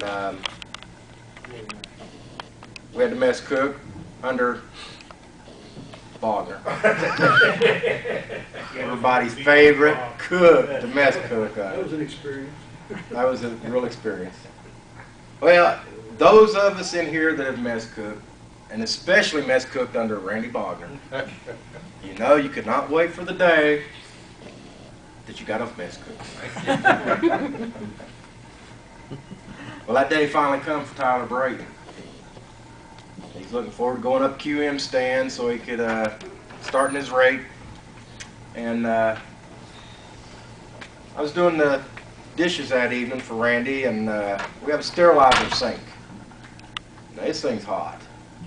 And we had the mess cook under Bogner. Everybody's favorite cook, the mess cook. That was an experience. That was a real experience. Well, those of us in here that have mess cooked, and especially mess cooked under Randy Bogner, you know you could not wait for the day that you got off mess cook. Well, that day finally come for Tyler Brayton. He's looking forward to going up QM stand so he could start in his rate. And I was doing the dishes that evening for Randy, and we have a sterilizer sink. Now, this thing's hot.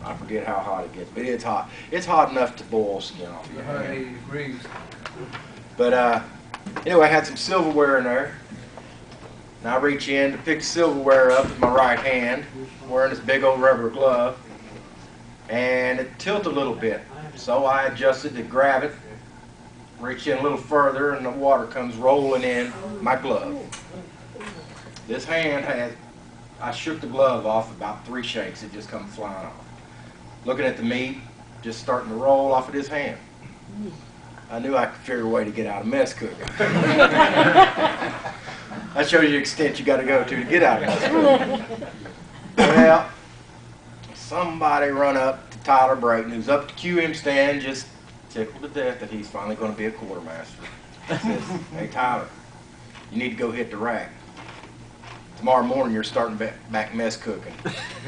I forget how hot it gets, but it's hot. It's hot enough to boil skin off your hand. 180 degrees. But anyway, I had some silverware in there. And I reach in to pick the silverware up with my right hand, wearing this big old rubber glove. And it tilted a little bit. So I adjusted to grab it, reach in a little further, and the water comes rolling in my glove. This hand had, I shook the glove off about 3 shakes, it just come flying off. Looking at the meat, just starting to roll off of his hand. I knew I could figure a way to get out of mess cooking. That shows you the extent you got to go to get out of mess cooking. Well, somebody run up to Tyler Brayton, who's up to QM stand, just tickled to death that he's finally going to be a quartermaster. He says, "Hey Tyler, you need to go hit the rack. Tomorrow morning you're starting back mess cooking."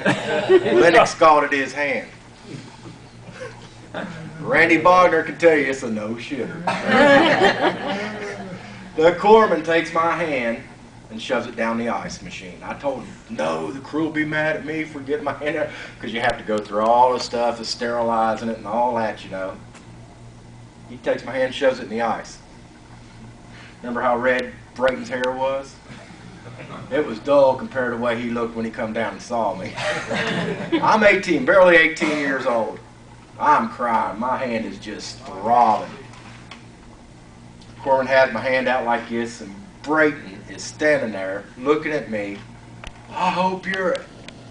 Lennex scalded his hand. Randy Bogner can tell you it's a no-shitter. The corpsman takes my hand and shoves it down the ice machine. I told him, no, the crew will be mad at me for getting my hand out, because you have to go through all the stuff of sterilizing it and all that, you know. He takes my hand, shoves it in the ice. Remember how red Brayton's hair was? It was dull compared to the way he looked when he come down and saw me. I'm 18, barely 18 years old. I'm crying. My hand is just throbbing. Corpsman has my hand out like this, and Brayton is standing there looking at me. "I hope your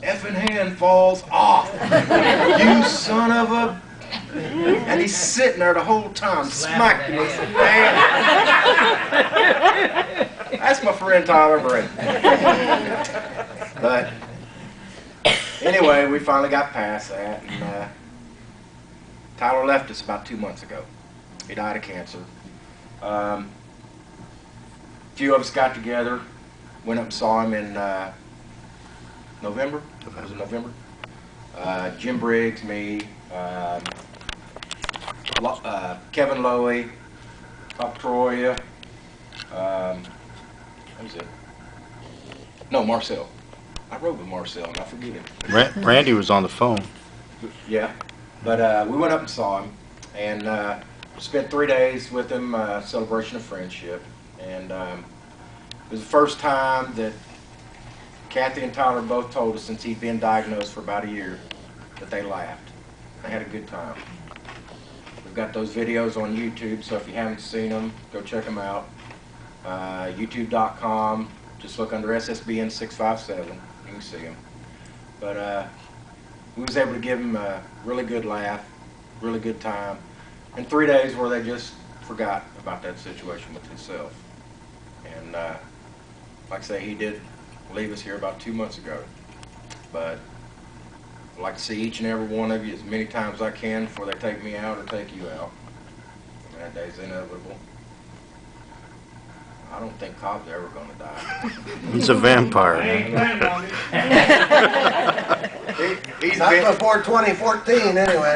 effing hand falls off, you son of a..." And he's sitting there the whole time smacking his hand. That's my friend Tyler Brayton. But anyway, we finally got past that, and Tyler left us about 2 months ago. He died of cancer. A few of us got together, went up and saw him in November. Was it November? Jim Briggs, me, Kevin Lowy, Pop Troya, what was it? No, Marcel. I rode with Marcel, and I forget him. Randy was on the phone. Yeah, but we went up and saw him, and spent 3 days with him, celebration of friendship. And it was the first time that Kathy and Tyler both told us since he'd been diagnosed for about a year that they laughed. They had a good time. We've got those videos on YouTube, so if you haven't seen them, go check them out. YouTube.com, just look under SSBN 657, you can see them. But we was able to give them a really good laugh, really good time, and 3 days where they just forgot about that situation with himself. And like I say, he did leave us here about 2 months ago. But I'd like to see each and every one of you as many times as I can before they take me out or take you out. And that day's inevitable. I don't think Cobb's ever going to die. He's a vampire. He's Not been before 2014, anyway.